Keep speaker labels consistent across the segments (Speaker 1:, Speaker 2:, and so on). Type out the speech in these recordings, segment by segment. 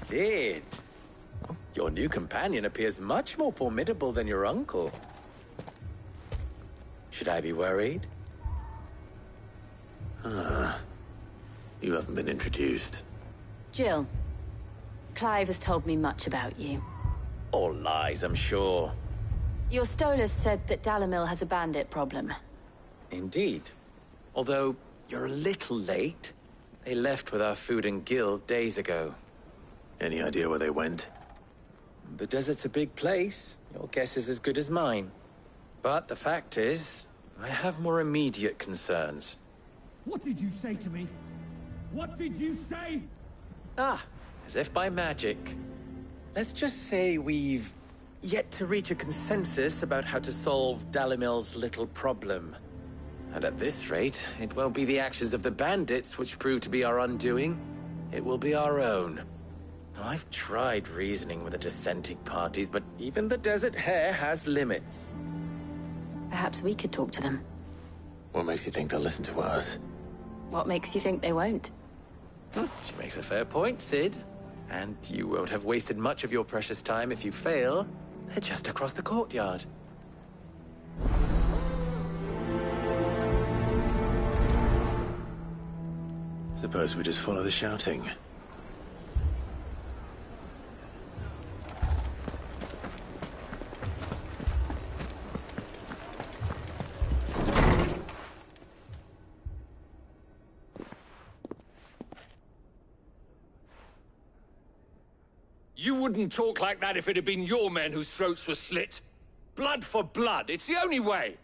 Speaker 1: Sid. Oh, your new companion appears much more formidable than your uncle. Should I be worried?
Speaker 2: You haven't been introduced.
Speaker 3: Jill, Clive has told me much about you.
Speaker 1: All lies, I'm sure.
Speaker 3: Your Stolas said that Dalamil has a bandit problem.
Speaker 1: Indeed. Although, you're a little late. They left with our food and guild days ago.
Speaker 2: Any idea where they went?
Speaker 1: The desert's a big place. Your guess is as good as mine. But the fact is, I have more immediate concerns.
Speaker 4: What did you say to me? What did you say?
Speaker 1: Ah, as if by magic. Let's just say we've yet to reach a consensus about how to solve Dalamil's little problem. And at this rate, it won't be the actions of the bandits which prove to be our undoing. It will be our own. I've tried reasoning with the dissenting parties, but even the Desert Hare has limits.
Speaker 3: Perhaps we could talk to them.
Speaker 2: What makes you think they'll listen to us?
Speaker 3: What makes you think they won't?
Speaker 1: She makes a fair point, Sid. And you won't have wasted much of your precious time if you fail. They're just across the courtyard.
Speaker 2: Suppose we just follow the shouting.
Speaker 5: You wouldn't talk like that if it had been your men whose throats were slit. Blood for blood, it's the only way.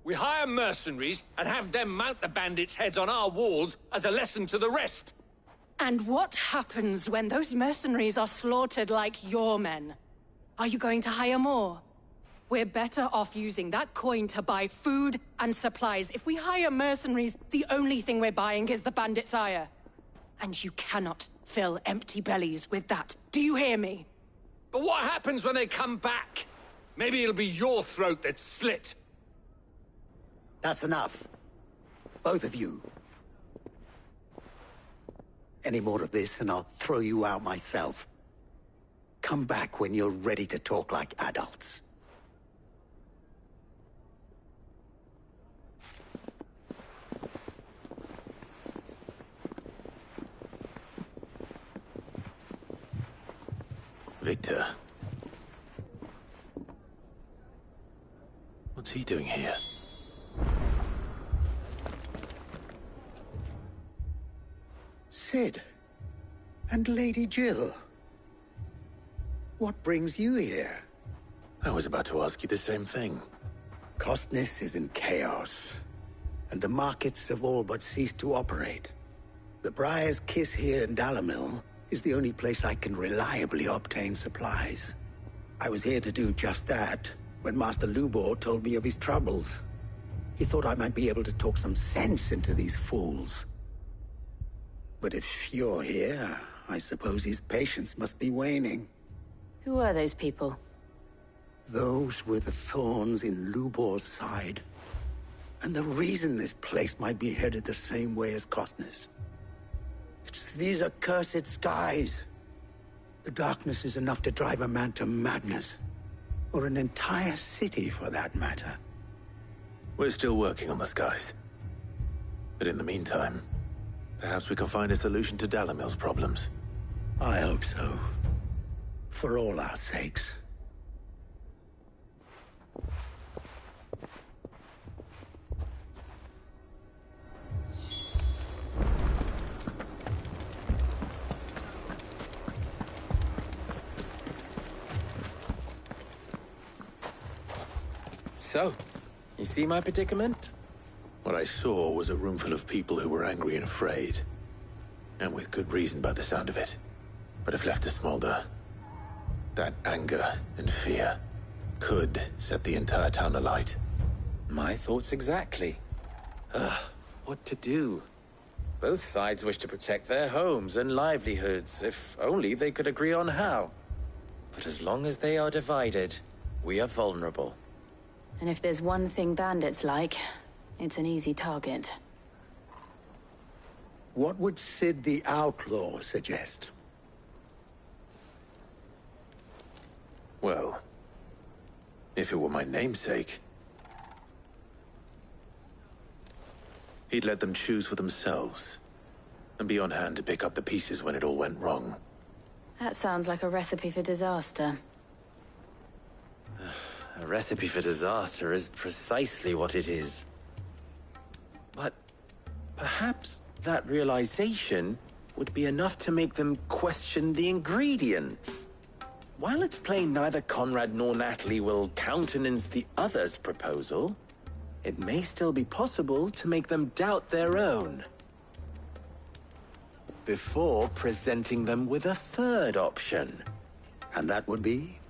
Speaker 5: We hire mercenaries and have them mount the bandits' heads on our walls as a lesson to the rest.
Speaker 6: And what happens when those mercenaries are slaughtered like your men? Are you going to hire more? We're better off using that coin to buy food and supplies. If we hire mercenaries, the only thing we're buying is the bandits' ire. And you cannot fill empty bellies with that. Do you hear me?
Speaker 5: But what happens when they come back? Maybe it'll be your throat that's slit.
Speaker 7: That's enough. Both of you. Any more of this and I'll throw you out myself. Come back when you're ready to talk like adults.
Speaker 2: Victor. What's he doing here?
Speaker 7: Sid. And Lady Jill. What brings you here?
Speaker 2: I was about to ask you the same thing.
Speaker 7: Costness is in chaos, and the markets have all but ceased to operate. The Briar's Kiss here in Dalamil is the only place I can reliably obtain supplies. I was here to do just that when Master Lubor told me of his troubles. He thought I might be able to talk some sense into these fools. But if you're here, I suppose his patience must be waning.
Speaker 3: Who are those people?
Speaker 7: Those were the thorns in Lubor's side. And the reason this place might be headed the same way as Costness. It's these accursed skies. The darkness is enough to drive a man to madness. Or an entire city, for that matter.
Speaker 2: We're still working on the skies. But in the meantime, perhaps we can find a solution to Dalamil's problems.
Speaker 7: I hope so. For all our sakes.
Speaker 1: So, you see my predicament?
Speaker 2: What I saw was a room full of people who were angry and afraid. And with good reason by the sound of it. But if left to smolder, that anger and fear could set the entire town alight.
Speaker 1: My thoughts exactly. What to do? Both sides wish to protect their homes and livelihoods, if only they could agree on how. But as long as they are divided, we are vulnerable.
Speaker 3: And if there's one thing bandits like, it's an easy target.
Speaker 7: What would Sid the Outlaw suggest?
Speaker 2: Well, if it were my namesake, he'd let them choose for themselves and be on hand to pick up the pieces when it all went wrong.
Speaker 3: That sounds like a recipe for disaster.
Speaker 1: A recipe for disaster is precisely what it is. But perhaps that realization would be enough to make them question the ingredients. While it's plain neither Conrad nor Natalie will countenance the other's proposal, it may still be possible to make them doubt their own. Before presenting them with a third option.
Speaker 7: And that would be?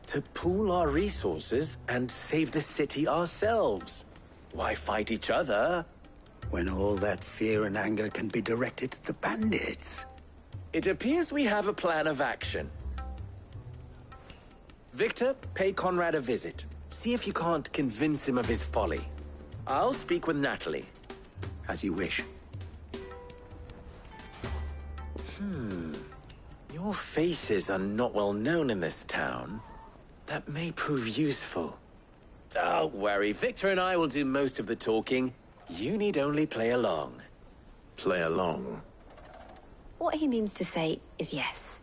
Speaker 1: To pool our resources and save the city ourselves. Why fight each other?
Speaker 7: When all that fear and anger can be directed at the bandits.
Speaker 1: It appears we have a plan of action. Victor, pay Conrad a visit. See if you can't convince him of his folly. I'll speak with Natalie.
Speaker 7: As you wish.
Speaker 1: Your faces are not well known in this town. That may prove useful. Don't worry, Victor and I will do most of the talking. You need only play along.
Speaker 2: Play along.
Speaker 3: What he means to say is yes.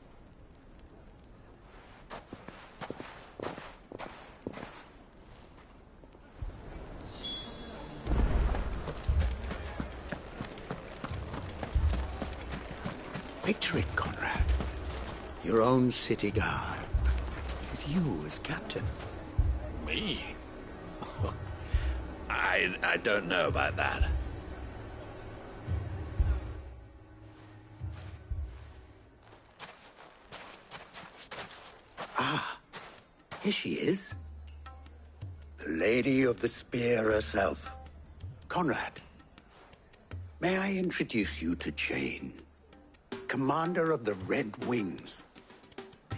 Speaker 7: Picture it, Conrad. Your own city guard. With you as captain.
Speaker 5: Me? I don't know about that.
Speaker 7: Here she is. The Lady of the Spear herself. Conrad, may I introduce you to Jane, commander of the Red Wings,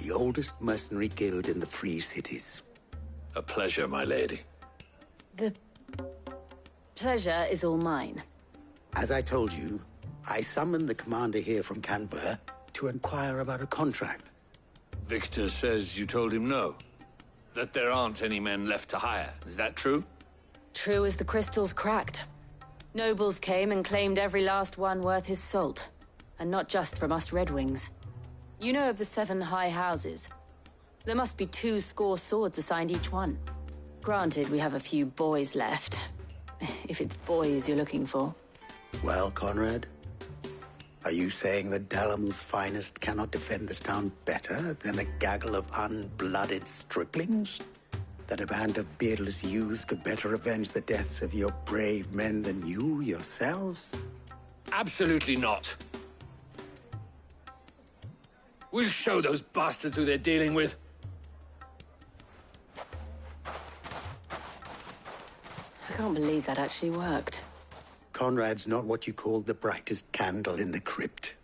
Speaker 7: the oldest mercenary guild in the Free Cities.
Speaker 5: A pleasure, my lady.
Speaker 3: The pleasure is all mine.
Speaker 7: As I told you, I summoned the commander here from Canver to inquire about a contract.
Speaker 5: Victor says you told him no. That there aren't any men left to hire. Is that true?
Speaker 3: True as the crystals cracked. Nobles came and claimed every last one worth his salt. And not just from us Red Wings. You know of the 7 high houses. There must be 2 swords assigned each one. Granted, we have a few boys left. If it's boys you're looking for.
Speaker 7: Well, Conrad, are you saying that Dalamil's finest cannot defend this town better than a gaggle of unblooded striplings? That a band of beardless youths could better avenge the deaths of your brave men than you yourselves?
Speaker 5: Absolutely not. We'll show those bastards who they're dealing with.
Speaker 3: I can't believe that actually worked.
Speaker 7: Conrad's not what you call the brightest candle in the crypt.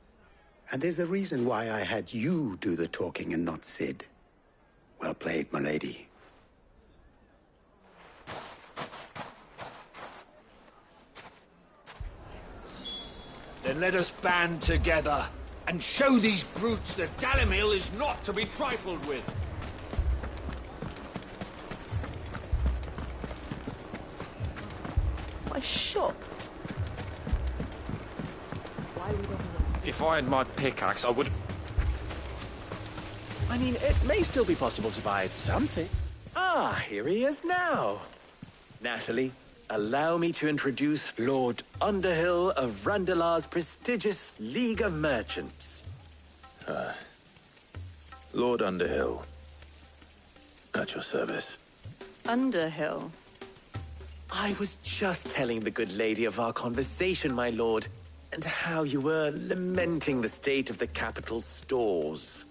Speaker 7: And there's a reason why I had you do the talking and not Sid. Well played, my lady.
Speaker 5: Then let us band together and show these brutes that Dalimil is not to be trifled with.
Speaker 8: My shop.
Speaker 9: If I had my pickaxe, I would...
Speaker 1: I mean, it may still be possible to buy something. Ah, here he is now. Natalie, allow me to introduce Lord Underhill of Randalar's prestigious League of Merchants.
Speaker 2: Lord Underhill. At your service.
Speaker 6: Underhill.
Speaker 1: I was just telling the good lady of our conversation, my lord, and how you were lamenting the state of the capital's stores.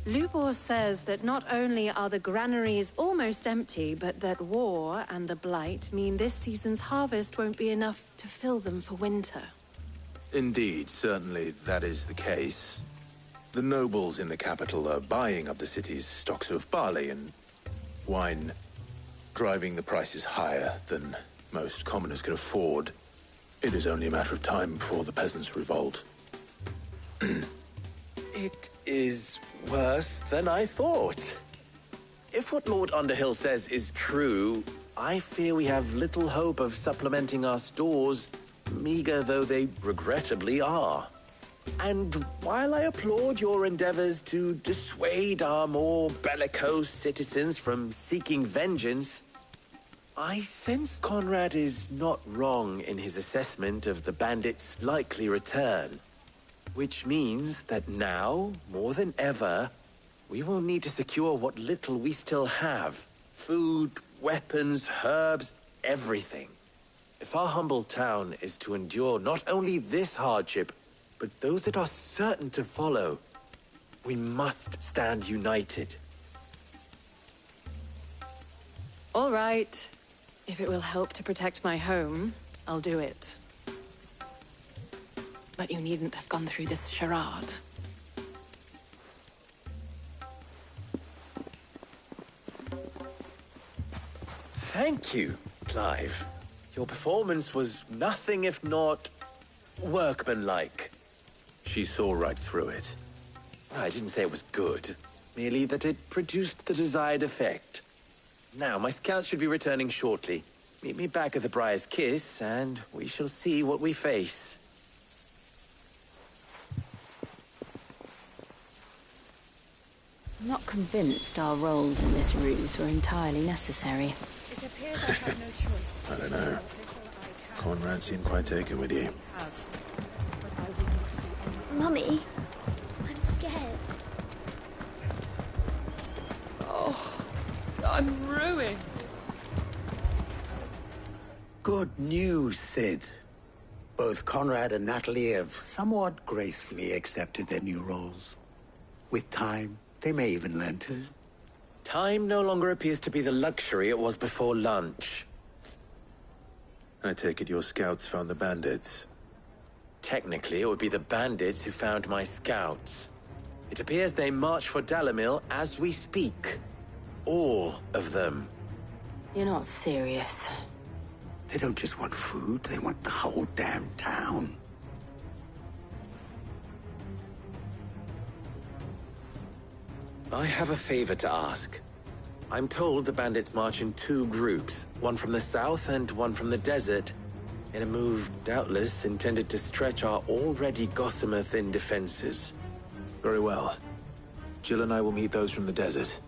Speaker 6: Lubor says that not only are the granaries almost empty, but that war and the Blight mean this season's harvest won't be enough to fill them for winter.
Speaker 2: Indeed, certainly that is the case. The nobles in the capital are buying up the city's stocks of barley and wine, driving the prices higher than most commoners can afford. It is only a matter of time before the peasants revolt.
Speaker 1: It is worse than I thought. If what Lord Underhill says is true, I fear we have little hope of supplementing our stores, meager though they regrettably are. And while I applaud your endeavors to dissuade our more bellicose citizens from seeking vengeance, I sense Conrad is not wrong in his assessment of the bandits' likely return. Which means that now, more than ever, we will need to secure what little we still have. Food, weapons, herbs, everything. If our humble town is to endure not only this hardship, but those that are certain to follow, we must stand united.
Speaker 6: All right. If it will help to protect my home, I'll do it. But you needn't have gone through this charade.
Speaker 1: Thank you, Clive. Your performance was nothing if not workmanlike.
Speaker 2: She saw right through it.
Speaker 1: I didn't say it was good, merely that it produced the desired effect. Now, my scouts should be returning shortly. Meet me back at the Briar's Kiss, and we shall see what we face.
Speaker 3: I'm not convinced our roles in this ruse were entirely necessary.
Speaker 6: It appears I have no choice.
Speaker 2: I don't know. Conrad seemed quite taken with you.
Speaker 8: Mummy, I'm scared.
Speaker 6: Oh, I'm ruined.
Speaker 7: Good news, Sid. Both Conrad and Natalie have somewhat gracefully accepted their new roles. With time, they may even learn to.
Speaker 1: Time no longer appears to be the luxury it was before lunch.
Speaker 2: I take it your scouts found the bandits.
Speaker 1: Technically, it would be the bandits who found my scouts. It appears they march for Dalimil as we speak. All of them.
Speaker 3: You're not serious.
Speaker 7: They don't just want food, they want the whole damn town.
Speaker 1: I have a favor to ask. I'm told the bandits march in two groups, one from the south and one from the desert, in a move doubtless intended to stretch our already gossamer-thin defenses.
Speaker 2: Very well. Jill and I will meet those from the desert.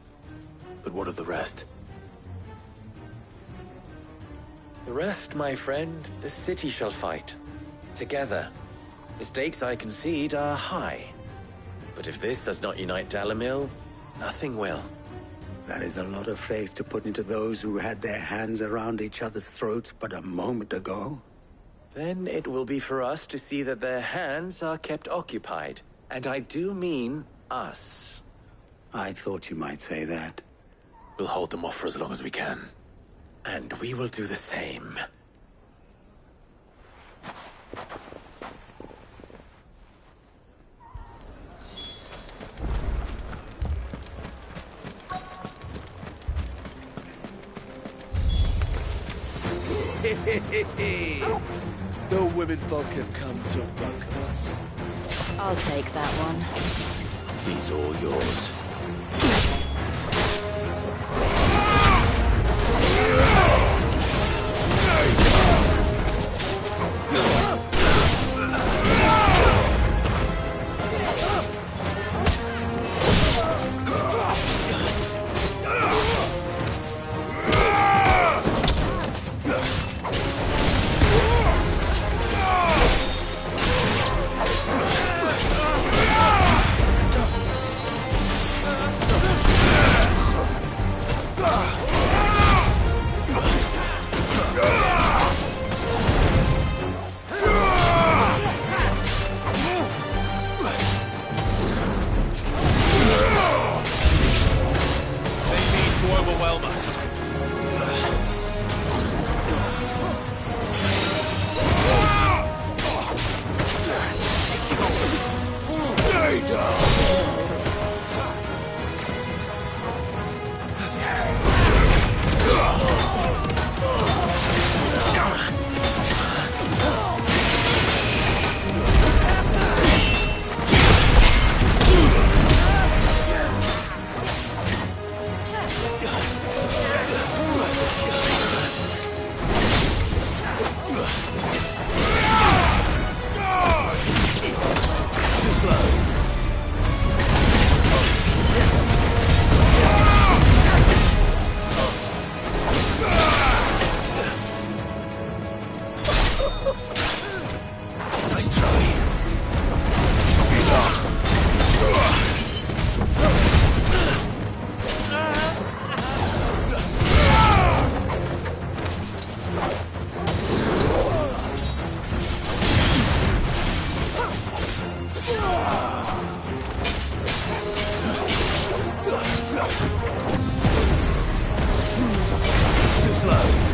Speaker 2: But what of the rest?
Speaker 1: The rest, my friend, the city shall fight. Together. The stakes, I concede, are high. But if this does not unite Dalimil, nothing will.
Speaker 7: That is a lot of faith to put into those who had their hands around each other's throats but a moment ago.
Speaker 1: Then it will be for us to see that their hands are kept occupied. And I do mean us.
Speaker 7: I thought you might say that.
Speaker 2: We'll hold them off for as long as we can.
Speaker 1: And we will do the same.
Speaker 10: The women folk have come to welcome us.
Speaker 3: I'll take that one.
Speaker 2: He's all yours.
Speaker 10: slow.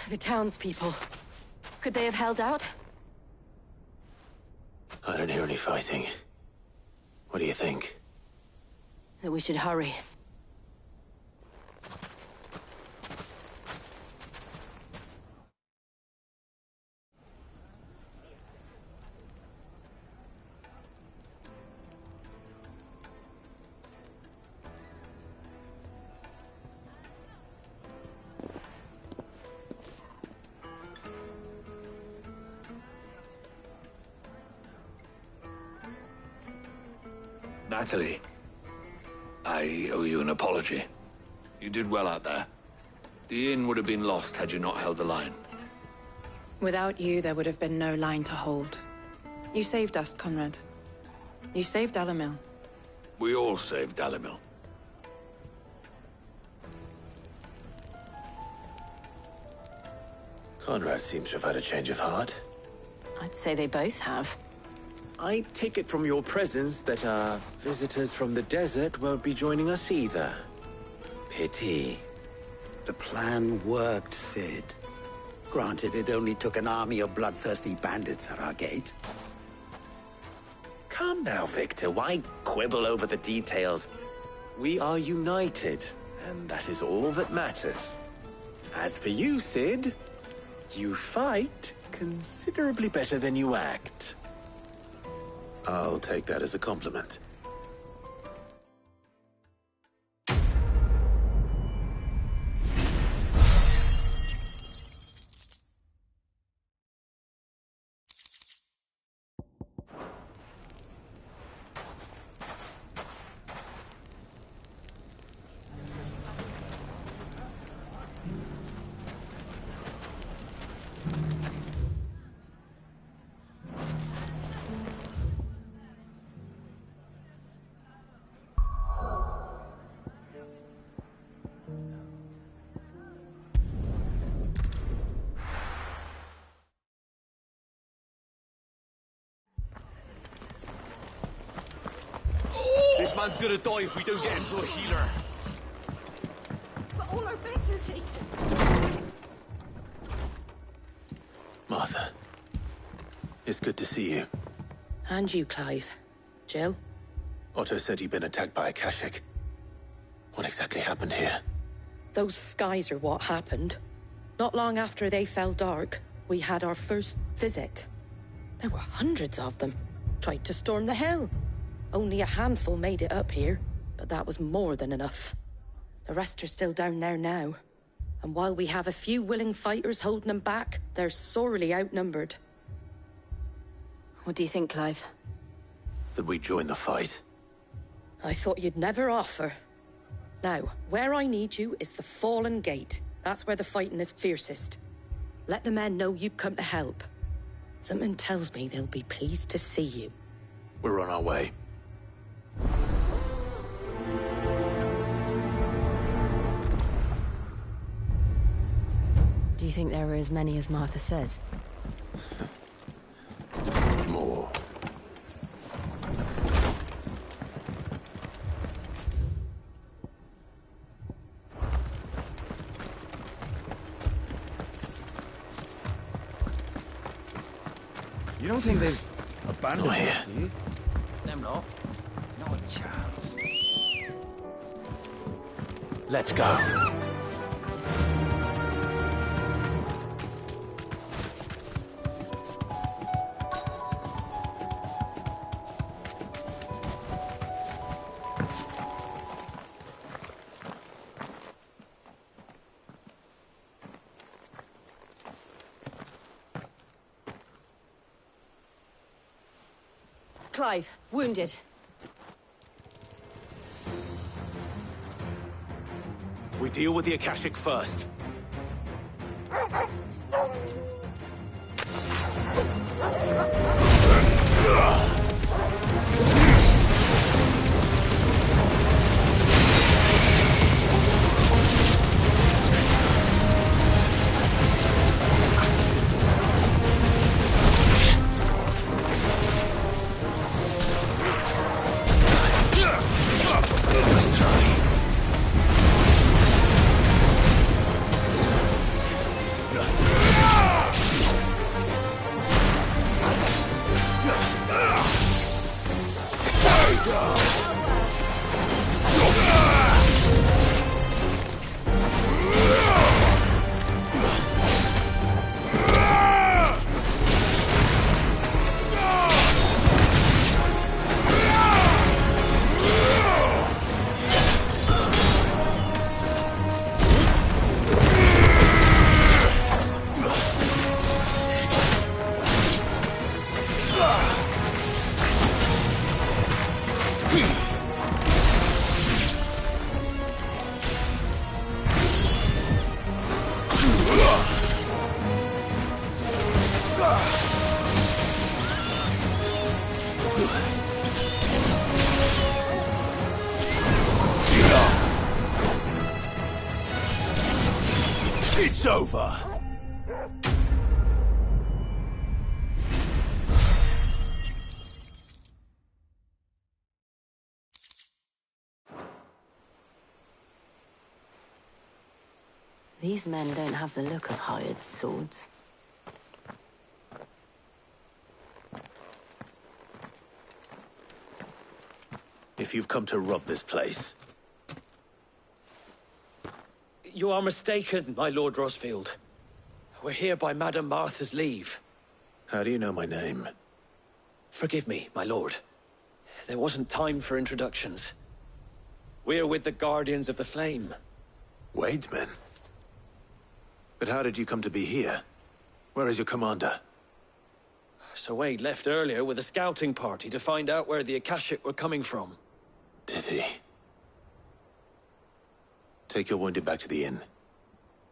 Speaker 3: The townspeople. Could they have held out?
Speaker 2: I don't hear any fighting. What do you think?
Speaker 3: That we should hurry.
Speaker 5: Natalie, I owe you an apology. You did well out there. The inn would have been lost had you not held the line.
Speaker 11: Without you, there would have been no line to hold. You saved us, Conrad. You saved Dalimil.
Speaker 5: We all saved Dalimil.
Speaker 2: Conrad seems to have had a change of heart.
Speaker 3: I'd say they both have.
Speaker 1: I take it from your presence that our visitors from the desert won't be joining us either. Pity.
Speaker 7: The plan worked, Sid. Granted, it only took an army of bloodthirsty bandits at our gate.
Speaker 1: Calm now, Victor. Why quibble over the details? We are united, and that is all that matters. As for you, Sid, you fight considerably better than you act.
Speaker 2: I'll take that as a compliment.
Speaker 9: man's gonna die if we don't get him to a healer.
Speaker 6: But all our beds are taken.
Speaker 2: Martha. It's good to see you.
Speaker 11: And you, Clive. Jill?
Speaker 2: Otto said you'd been attacked by a Kashik. What exactly happened here?
Speaker 11: Those skies are what happened. Not long after they fell dark, we had our first visit. There were hundreds of them. Tried to storm the hill. Only a handful made it up here, but that was more than enough. The rest are still down there now. And while we have a few willing fighters holding them back, they're sorely outnumbered.
Speaker 3: What do you think, Clive?
Speaker 2: That we join the fight?
Speaker 11: I thought you'd never offer. Now, where I need you is the Fallen Gate. That's where the fighting is fiercest. Let the men know you come to help. Something tells me they'll be pleased to see you.
Speaker 2: We're on our way.
Speaker 3: Do you think there are as many as Martha says?
Speaker 2: More.
Speaker 4: You don't think they've abandoned
Speaker 2: Not
Speaker 4: us,
Speaker 2: here.
Speaker 4: do you?
Speaker 9: Them not.
Speaker 4: Not a chance.
Speaker 2: Let's go.
Speaker 3: Clive, wounded.
Speaker 2: We deal with the Akashic first.
Speaker 10: It's over.
Speaker 3: These men don't have the look of hired swords.
Speaker 2: If you've come to rob this place,
Speaker 9: You are mistaken, my Lord Rosfield. We're here by Madame Martha's leave.
Speaker 2: how do you know my name?
Speaker 9: Forgive me, my lord. There wasn't time for introductions. We're with the Guardians of the Flame.
Speaker 2: Wade's men? But how did you come to be here? Where is your commander?
Speaker 9: Sir Wade left earlier with a scouting party to find out where the Akashic were coming from.
Speaker 2: Did he? Take your wounded back to the inn.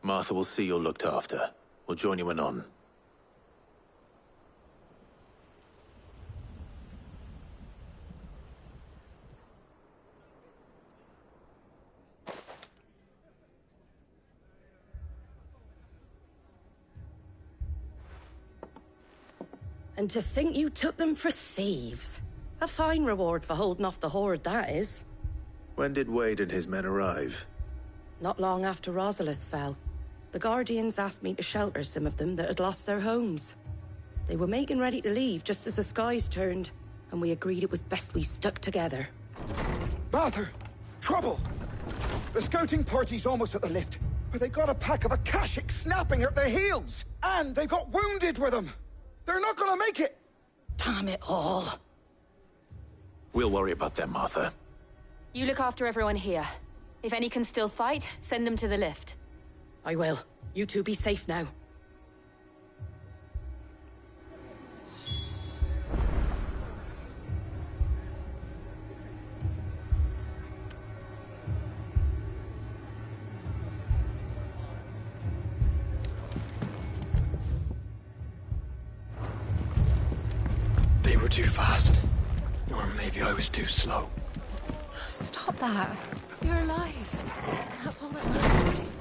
Speaker 2: Martha will see you're looked after. We'll join you anon.
Speaker 11: And to think you took them for thieves. A fine reward for holding off the horde, that is.
Speaker 2: When did Wade and his men arrive?
Speaker 11: Not long after Rosalith fell. The Guardians asked me to shelter some of them that had lost their homes. They were making ready to leave just as the skies turned, and we agreed it was best we stuck together.
Speaker 12: Martha! Trouble! The scouting party's almost at the lift, but they got a pack of Akashics snapping at their heels! And they've got wounded with them! They're not gonna make it!
Speaker 11: Damn it all.
Speaker 2: We'll worry about them, Martha.
Speaker 3: You look after everyone here. If any can still fight, send them to the lift.
Speaker 11: I will. You two be safe now.
Speaker 13: They were too fast. Or maybe I was too slow.
Speaker 6: Stop that. You're alive. That's all that matters.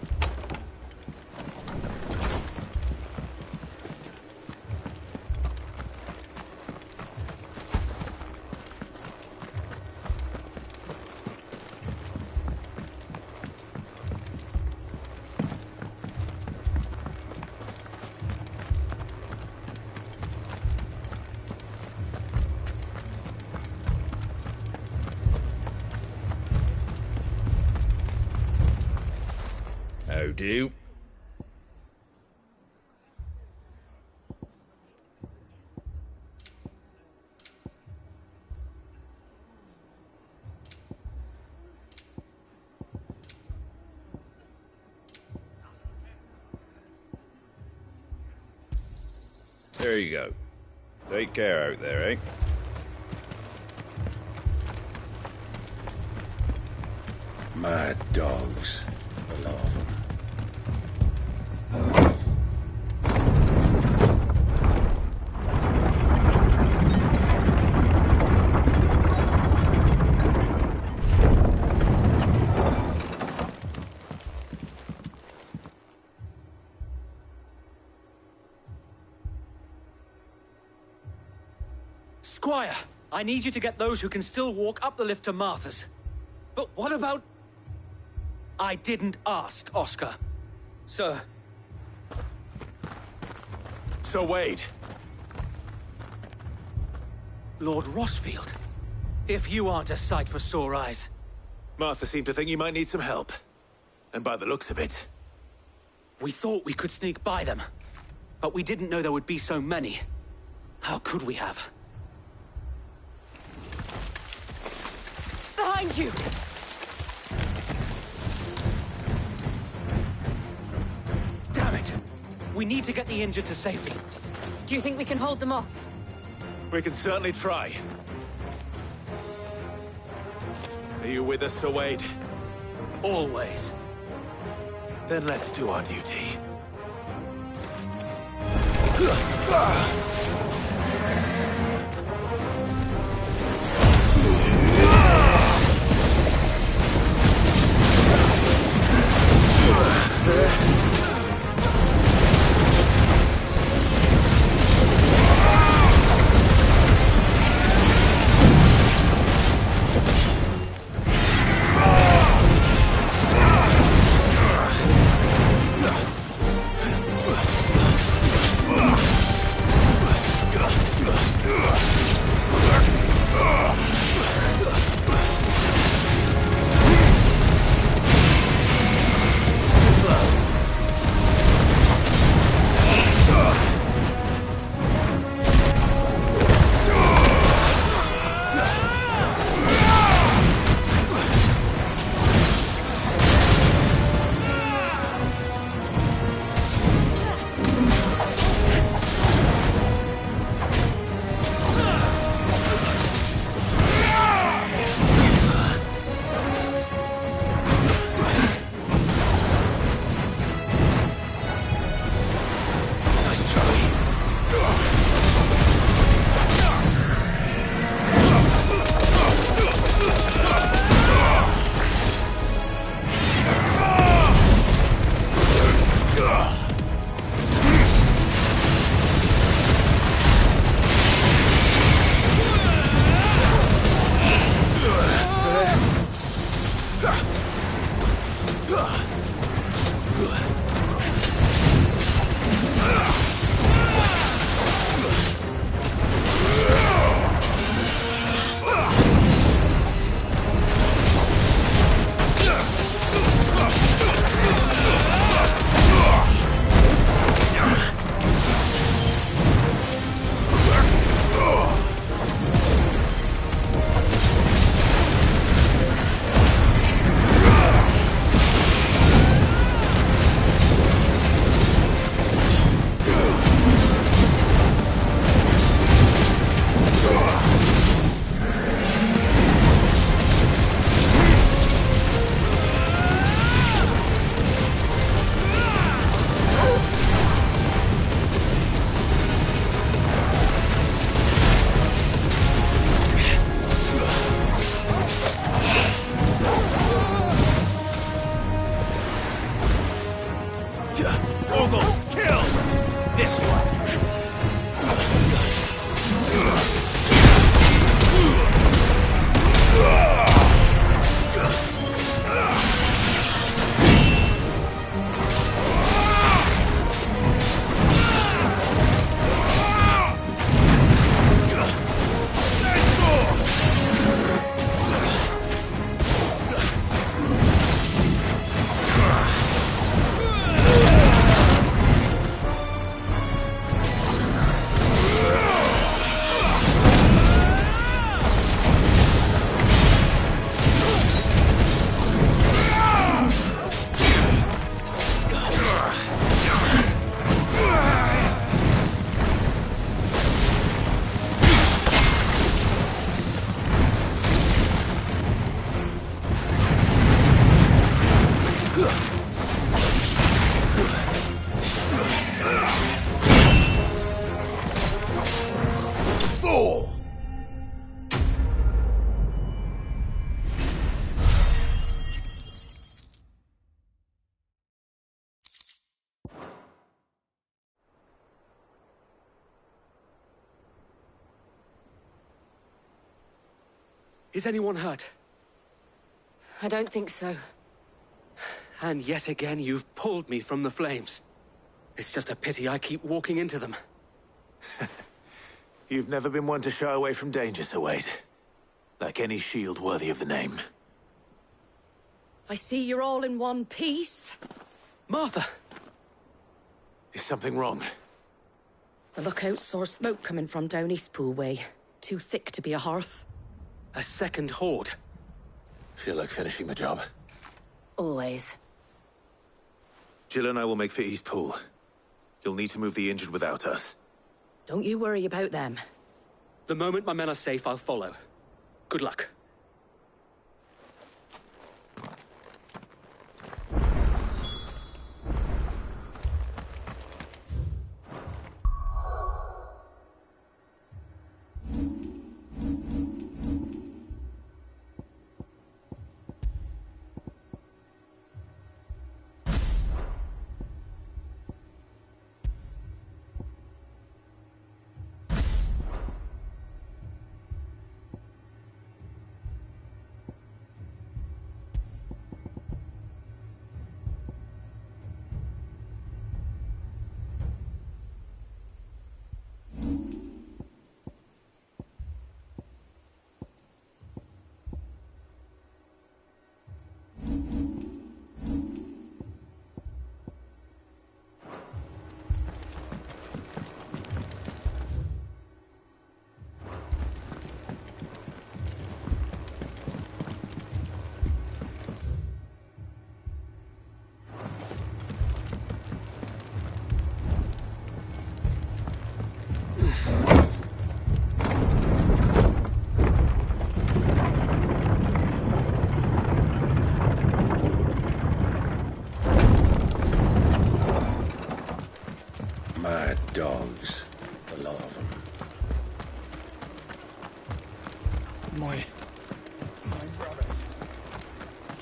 Speaker 5: How do? There you go. Take care out there, eh?
Speaker 7: Mad dogs. A lot of them.
Speaker 9: Squire, I need you to get those who can still walk up the lift to Martha's. But what about... I didn't ask, Oscar. Sir.
Speaker 2: So, Wade.
Speaker 9: Lord Rossfield. If you aren't a sight for sore eyes.
Speaker 2: Martha seemed to think you might need some help. And by the looks of it...
Speaker 9: We thought we could sneak by them. But we didn't know there would be so many. How could we have?
Speaker 6: Behind you!
Speaker 9: Damn it! We need to get the injured to safety.
Speaker 3: Do you think we can hold them off?
Speaker 2: We can certainly try. Are you with us, Sir Wade?
Speaker 9: Always.
Speaker 2: Then let's do our duty.
Speaker 9: Is anyone hurt?
Speaker 3: I don't think so.
Speaker 9: And yet again, you've pulled me from the flames. It's just a pity I keep walking into them.
Speaker 2: You've never been one to shy away from danger, Sir Wade. Like any shield worthy of the name.
Speaker 11: I see you're all in one piece.
Speaker 9: Martha!
Speaker 2: Is something wrong?
Speaker 11: The lookout saw smoke coming from down Eastpool way. Too thick to be a hearth.
Speaker 9: A second horde.
Speaker 2: Feel like finishing the job?
Speaker 3: Always.
Speaker 2: Jill and I will make for Eastpool. You'll need to move the injured without us.
Speaker 11: Don't you worry about them.
Speaker 9: The moment my men are safe, I'll follow. Good luck.
Speaker 7: Mad dogs. A lot of them.
Speaker 12: My brothers.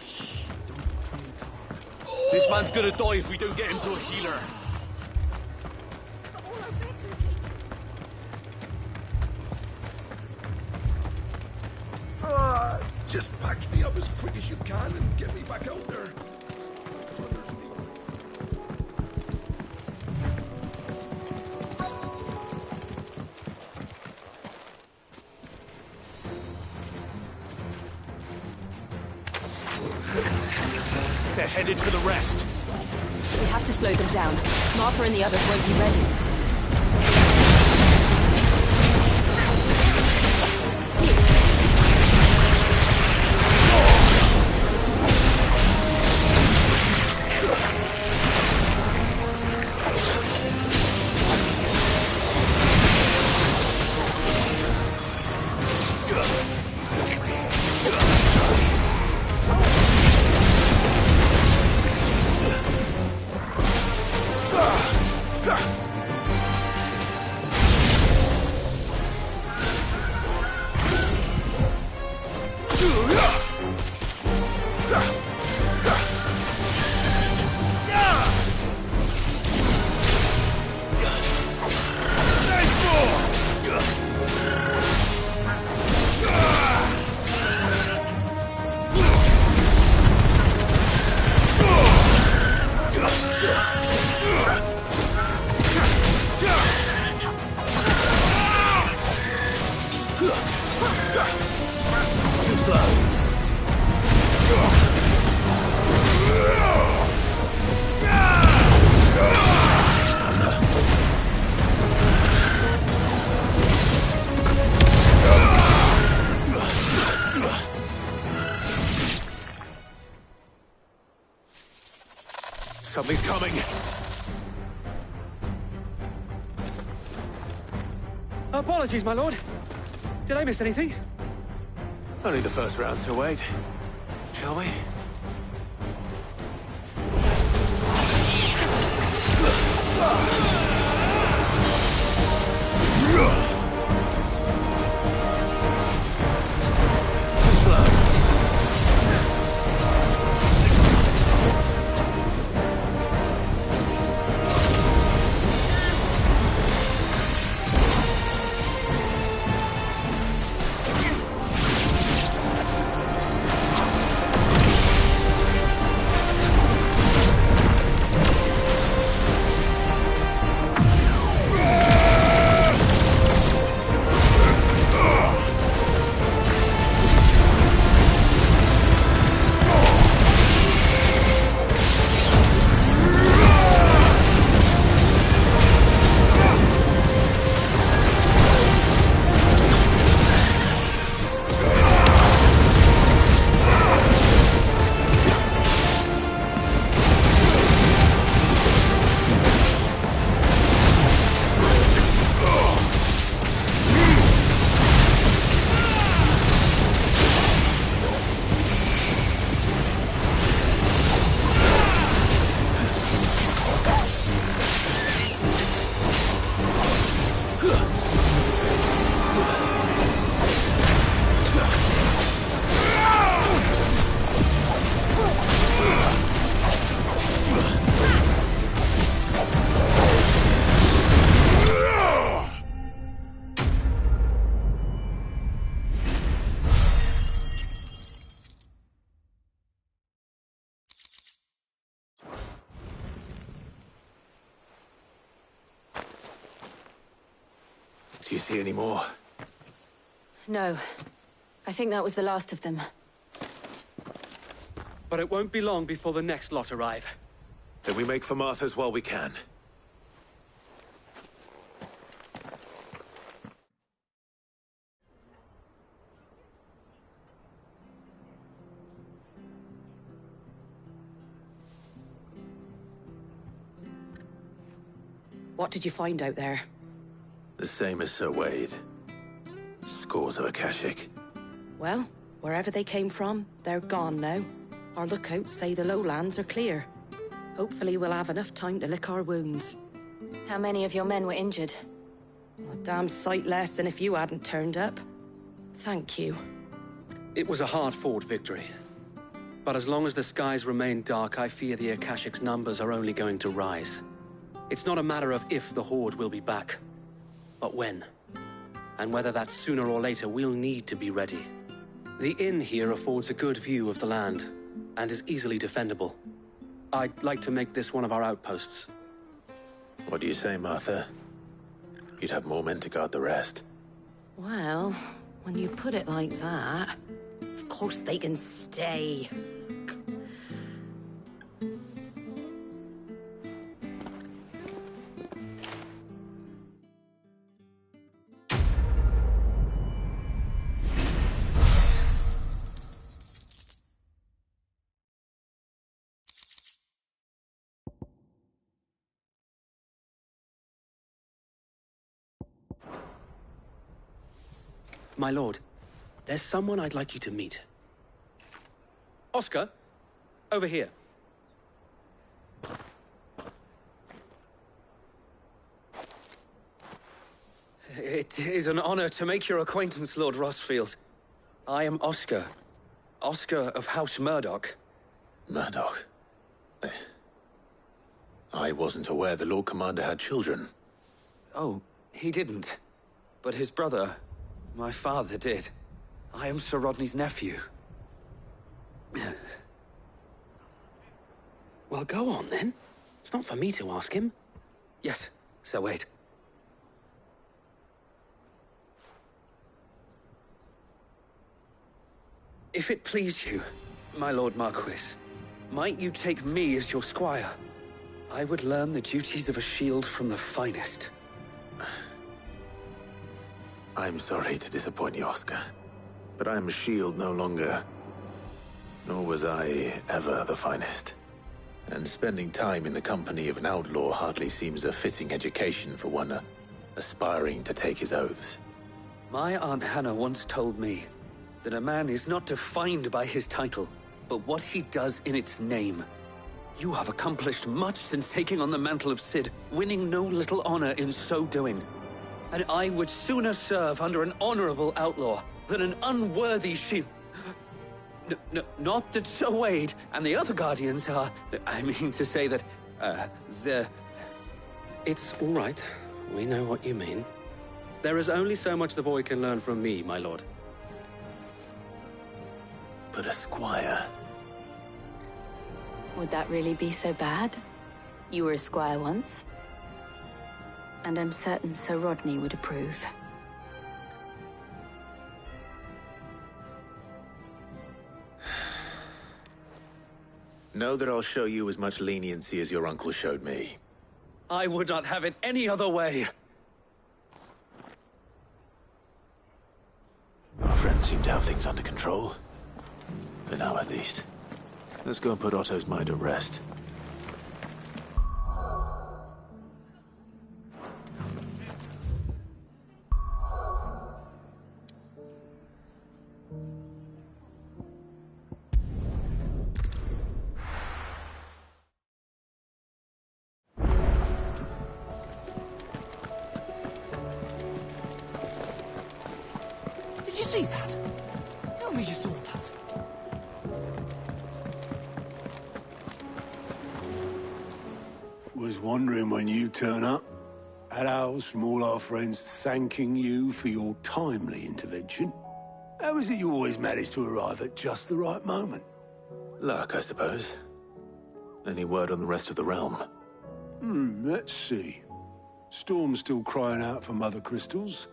Speaker 12: Shh, don't talk.
Speaker 13: This man's gonna die if we don't get him to a healer.
Speaker 10: Just patch me up as quick as you can and get me back out there.
Speaker 13: They're headed for the rest.
Speaker 3: We have to slow them down. Martha and the others won't be ready.
Speaker 2: Too slow. Something's coming.
Speaker 9: Apologies, my lord. Did I miss anything?
Speaker 2: Only the first round, Sir Wade. Shall we? Too slow. Do you see any more?
Speaker 3: No. I think that was the last of them.
Speaker 9: But it won't be long before the next lot arrive.
Speaker 2: Then we make for Martha's while we can.
Speaker 11: What did you find out there?
Speaker 2: The same as Sir Wade. Scores of Akashic.
Speaker 11: Well, wherever they came from, they're gone now. Our lookouts say the lowlands are clear. Hopefully we'll have enough time to lick our wounds.
Speaker 3: How many of your men were injured?
Speaker 11: A damn sight less than if you hadn't turned up. Thank you.
Speaker 9: It was a hard-fought victory. But as long as the skies remain dark, I fear the Akashic's numbers are only going to rise. It's not a matter of if the Horde will be back, but when. And whether that's sooner or later, we'll need to be ready. The inn here affords a good view of the land, and is easily defendable. I'd like to make this one of our outposts.
Speaker 2: What do you say, Martha? You'd have more men to guard the rest.
Speaker 11: Well, when you put it like that, of course they can stay.
Speaker 9: My lord, there's someone I'd like you to meet. Oscar, over here. It is an honor to make your acquaintance, Lord Rossfield. I am Oscar. Oscar of House Murdoch.
Speaker 2: Murdoch? I wasn't aware the Lord Commander had children.
Speaker 14: Oh, he didn't. But his brother, my father, did. I am Sir Rodney's nephew.
Speaker 9: Well, go on, then. It's not for me to ask him.
Speaker 14: Yes, Sir Wade. If it please you, my Lord Marquis, might you take me as your squire? I would learn the duties of a shield from the finest.
Speaker 2: I'm sorry to disappoint you, Oscar, but I'm a shield no longer. Nor was I ever the finest. And spending time in the company of an outlaw hardly seems a fitting education for one aspiring to take his oaths.
Speaker 14: My Aunt Hannah once told me that a man is not defined by his title, but what he does in its name. You have accomplished much since taking on the mantle of Cid, winning no little honor in so doing. And I would sooner serve under an honorable outlaw than an unworthy shield. Not that Sir Wade and the other Guardians are... I mean to say that, they're...
Speaker 9: It's all right. We know what you mean. There is only so much the boy can learn from me, my lord.
Speaker 2: But a squire...
Speaker 3: Would that really be so bad? You were a squire once. And I'm certain Sir Rodney would approve.
Speaker 2: Know that I'll show you as much leniency as your uncle showed me.
Speaker 14: I would not have it any other way.
Speaker 2: Our friends seem to have things under control. For now, at least. Let's go and put Otto's mind at rest.
Speaker 10: Did you see that? Tell me you saw that.
Speaker 15: Was wondering when you turn up. Had owls from all our friends thanking you for your timely intervention. How is it you always manage to arrive at just the right moment?
Speaker 2: Luck, I suppose. Any word on the rest of the realm?
Speaker 15: Let's see. Storm's still crying out for mother crystals.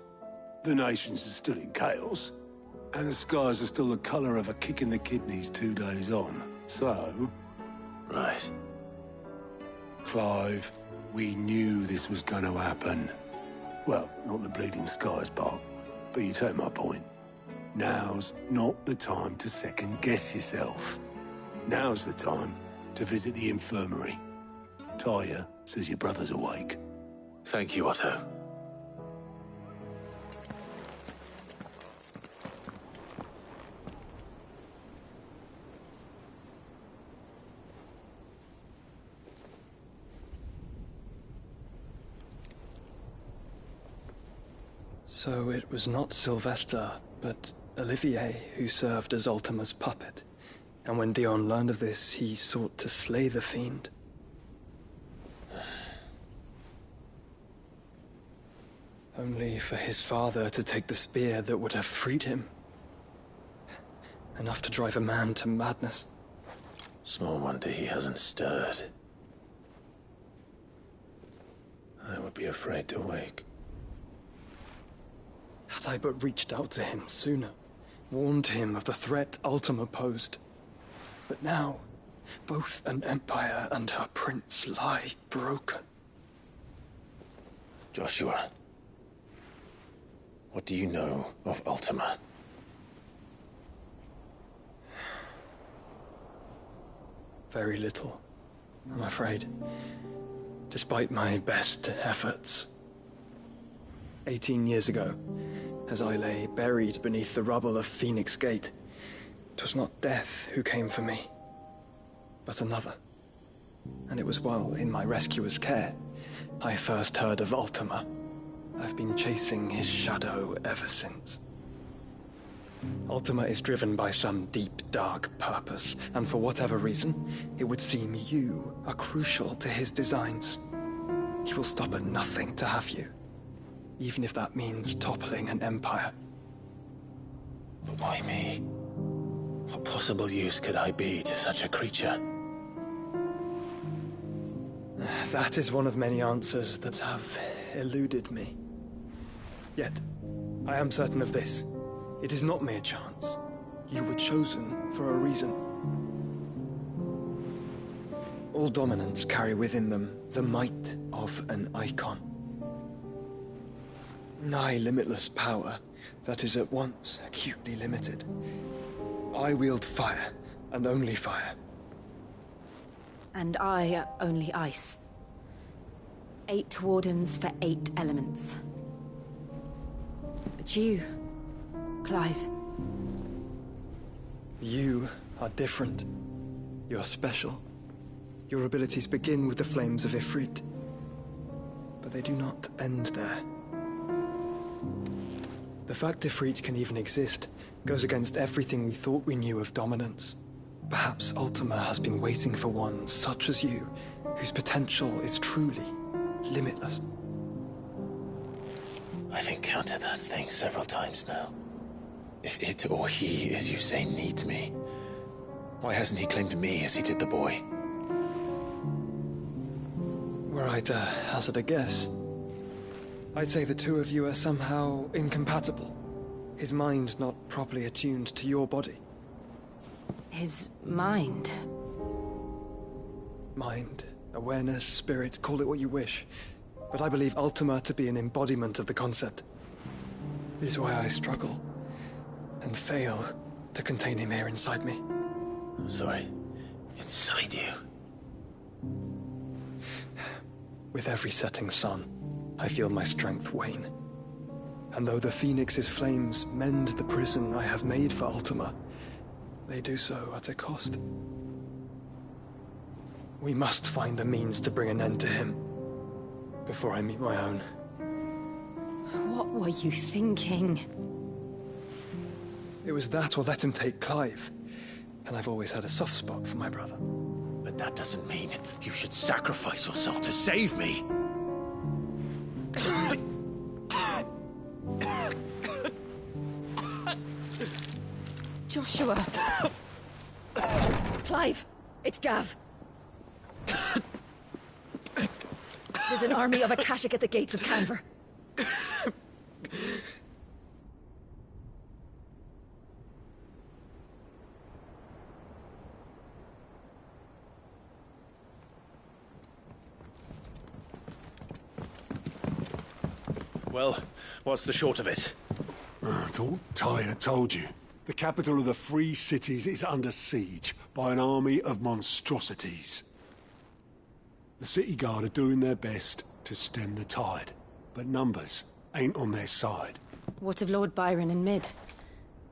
Speaker 15: The nations are still in chaos, and the skies are still the colour of a kick in the kidneys 2 days on. So...
Speaker 2: Right.
Speaker 15: Clive, we knew this was going to happen. Well, not the bleeding skies part, but you take my point. Now's not the time to second-guess yourself. Now's the time to visit the infirmary. Talia says your brother's awake.
Speaker 2: Thank you, Otto.
Speaker 16: So it was not Sylvester, but Olivier who served as Ultima's puppet. And when Dion learned of this, he sought to slay the fiend. Only for his father to take the spear that would have freed him. Enough to drive a man to madness.
Speaker 2: Small wonder he hasn't stirred. I would be afraid to wake.
Speaker 16: Had I but reached out to him sooner, warned him of the threat Ultima posed. But now, both an empire and her prince lie broken.
Speaker 2: Joshua, what do you know of Ultima?
Speaker 16: Very little, I'm afraid. Despite my best efforts. 18 years ago, as I lay buried beneath the rubble of Phoenix Gate, 'twas not death who came for me, but another. And it was while in my rescuer's care, I first heard of Ultima. I've been chasing his shadow ever since. Ultima is driven by some deep, dark purpose, and for whatever reason, it would seem you are crucial to his designs. He will stop at nothing to have you, even if that means toppling an empire.
Speaker 2: But why me? What possible use could I be to such a creature?
Speaker 16: That is one of many answers that have eluded me. Yet, I am certain of this. It is not mere chance. You were chosen for a reason. All dominants carry within them the might of an icon. Nigh limitless power that is at once acutely limited. I wield fire, and only fire.
Speaker 3: And I only ice. 8 wardens for 8 elements. But you, Clive.
Speaker 16: You are different. You're special. Your abilities begin with the flames of Ifrit. But they do not end there. The fact Ifrit can even exist goes against everything we thought we knew of dominance. Perhaps Ultima has been waiting for one such as you, whose potential is truly limitless.
Speaker 2: I've encountered that thing several times now. If it or he, as you say, needs me, why hasn't he claimed me as he did the boy?
Speaker 16: Were I to hazard a guess, I'd say the two of you are somehow incompatible. His mind not properly attuned to your body.
Speaker 3: His mind?
Speaker 16: Mind, awareness, spirit, call it what you wish. But I believe Ultima to be an embodiment of the concept. This is why I struggle and fail to contain him here inside me.
Speaker 2: I'm sorry. Inside you?
Speaker 16: With every setting sun, I feel my strength wane. And though the Phoenix's flames mend the prison I have made for Ultima, they do so at a cost. We must find a means to bring an end to him before I meet my own.
Speaker 3: What were you thinking?
Speaker 16: It was that or let him take Clive. And I've always had a soft spot for my brother.
Speaker 2: But that doesn't mean you should sacrifice yourself to save me.
Speaker 11: Joshua. Clive, it's Gav. There's an army of Akashic at the gates of Canver.
Speaker 2: Well, what's the short of it?
Speaker 15: I thought Tyre told you. The capital of the Free Cities is under siege by an army of monstrosities. The City Guard are doing their best to stem the tide, but numbers ain't on their side.
Speaker 3: What of Lord Byron and Mid?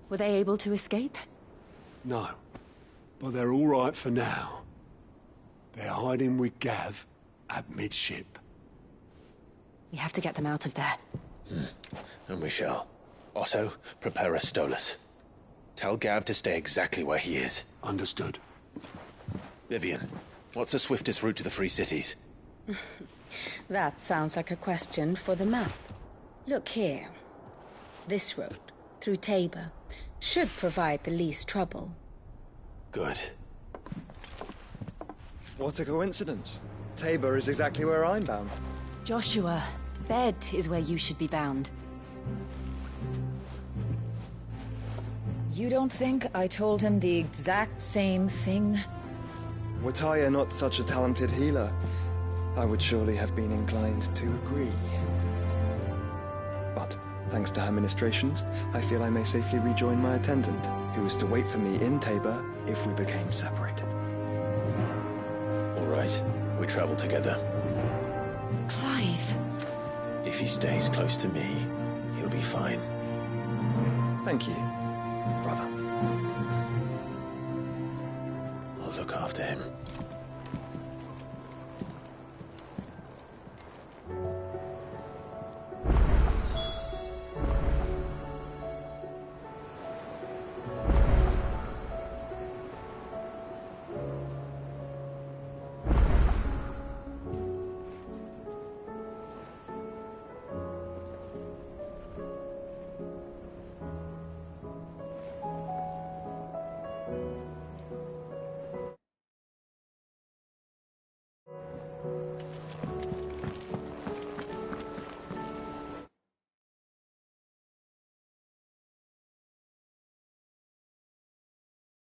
Speaker 3: Were they able to escape?
Speaker 15: No, but they're all right for now. They're hiding with Gav at midship.
Speaker 3: We have to get them out of there.
Speaker 2: And we shall. Otto, prepare a Stolas. Tell Gav to stay exactly where he is.
Speaker 15: Understood.
Speaker 2: Vivian, what's the swiftest route to the Free Cities?
Speaker 17: That sounds like a question for the map. Look here. This road, through Tabor, should provide the least trouble.
Speaker 2: Good.
Speaker 16: What a coincidence. Tabor is exactly where I'm bound.
Speaker 3: Joshua, Bed is where you should be bound.
Speaker 17: You don't think I told him the exact same thing?
Speaker 16: Were Tyre not such a talented healer, I would surely have been inclined to agree. But, thanks to her ministrations, I feel I may safely rejoin my attendant, who is to wait for me in Tabor if we became separated.
Speaker 2: All right, we travel together.
Speaker 3: Clive.
Speaker 2: If he stays close to me, he'll be fine.
Speaker 16: Thank you, brother.
Speaker 2: I'll look after him.